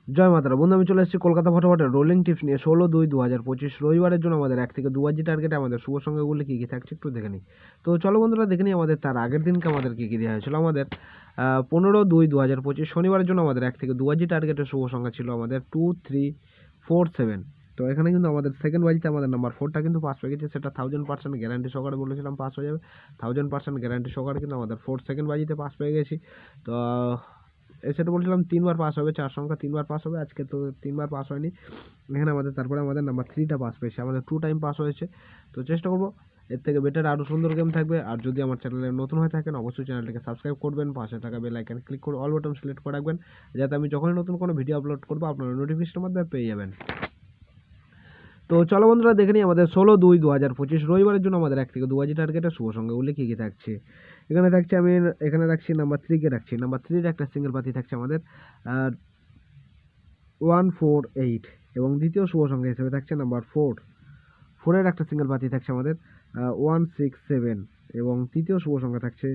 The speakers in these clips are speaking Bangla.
জয় মাতারা বন্ধু, আমি চলে এসেছি কলকাতা ফটোফটের রোলিং টিপস নিয়ে 16/2/2025 রবিবারের জন্য আমাদের 1 থেকে 2 টার্গেটে আমাদের শুভ সংখ্যাগুলো কী কী থাকছে একটু দেখে নিই। তো চলো বন্ধুরা দেখে নিই আমাদের তার আগের দিনকে আমাদের কী কী দেওয়া হয়েছিল। আমাদের 15/2/2025 শনিবারের জন্য আমাদের 1 থেকে 2 টার্গেটের শুভ সংখ্যা ছিল আমাদের 2, 3, 4, 7। তো এখানে কিন্তু আমাদের সেকেন্ড বাজিতে আমাদের নাম্বার 4টা কিন্তু পাস হয়ে গেছে, সেটা 1000% গ্যারান্টি সহকারে বলেছিলাম পাস হয়ে যাবে। 1000% গ্যারান্টি সহকারে কিন্তু আমাদের 4 সেকেন্ড বাজিতে পাস পেয়ে গেছি। তো সেটা বলছিলাম 3বার পাস হবে, 4 সংখ্যা 3বার পাস হবে, আজকে তো 3বার পাস হয়নি। এখানে আমাদের তারপরে আমাদের নাম্বার 3টা পাস পেয়েছে, আমাদের 2 টাইম পাস হয়েছে। তো চেষ্টা করবো এর থেকে বেটার আরও সুন্দর গেম থাকবে। আর যদি আমার চ্যানেলে নতুন হয়ে থাকেন অবশ্যই চ্যানেলটিকে সাবস্ক্রাইব করবেন, পাশে থাকা বেল আইকন ক্লিক করে অল বাটন সিলেক্ট করে রাখবেন, যাতে আমি যখনই নতুন কোনো ভিডিও আপলোড করবো আপনারা নোটিফিকেশনের মাধ্যমে পেয়ে যাবেন। তো চলো বন্ধুরা দেখে নিই আমাদের 16/2/2025 রবিবারের জন্য আমাদের 1 থেকে 2 টার্গেটের শুভ সংখ্যাগুলি কী কী থাকছে। এখানে থাকছে, আমি এখানে রাখছি নাম্বার 3কে রাখছি। নাম্বার 3-র একটা সিঙ্গেল পাতি থাকছে আমাদের 148 এবং দ্বিতীয় শুভ সংখ্যা হিসেবে থাকছে নাম্বার 4-এর একটা সিঙ্গেল পাতি থাকছে আমাদের 167 এবং তৃতীয় শুভ সংখ্যা থাকছে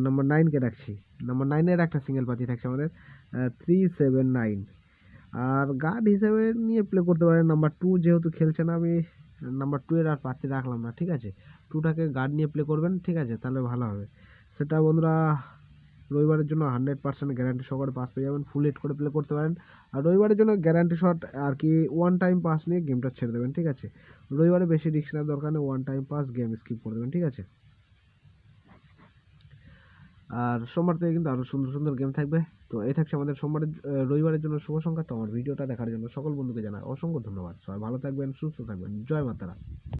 নাম্বার 9কে রাখছি। নাম্বার 9-এর একটা সিঙ্গেল পাতি থাকছে আমাদের 379। আর গার্ড হিসেবে নিয়ে প্লে করতে পারেন নাম্বার 2, যেহেতু খেলছে না আমি নাম্বার 2-এর আর প্রার্থী রাখলাম না, ঠিক আছে। 2টাকে গার্ড নিয়ে প্লে করবেন, ঠিক আছে, তাহলে ভালো হবে। সেটা বন্ধুরা রবিবারের জন্য 100% গ্যারান্টি সহকারে পাস পেয়ে যাবেন, ফুল হিট করে প্লে করতে পারেন। আর রবিবারের জন্য গ্যারান্টি শট আর কি 1 টাইম পাস নিয়ে গেমটা ছেড়ে দেবেন, ঠিক আছে। রবিবারে বেশি রিস্ক নেওয়ার দরকার নেই, 1 টাইম পাস গেম স্কিপ করে দেবেন, ঠিক আছে। আর সোমবার থেকে কিন্তু আরও সুন্দর সুন্দর গেম থাকবে। তো এই থাকছে আমাদের রবিবারের জন্য শুভ সংখ্যা। তো আমার ভিডিওটা দেখার জন্য সকল বন্ধুকে জানাই অসংখ্য ধন্যবাদ। সবাই ভালো থাকবেন, সুস্থ থাকবেন। জয় মাতারা।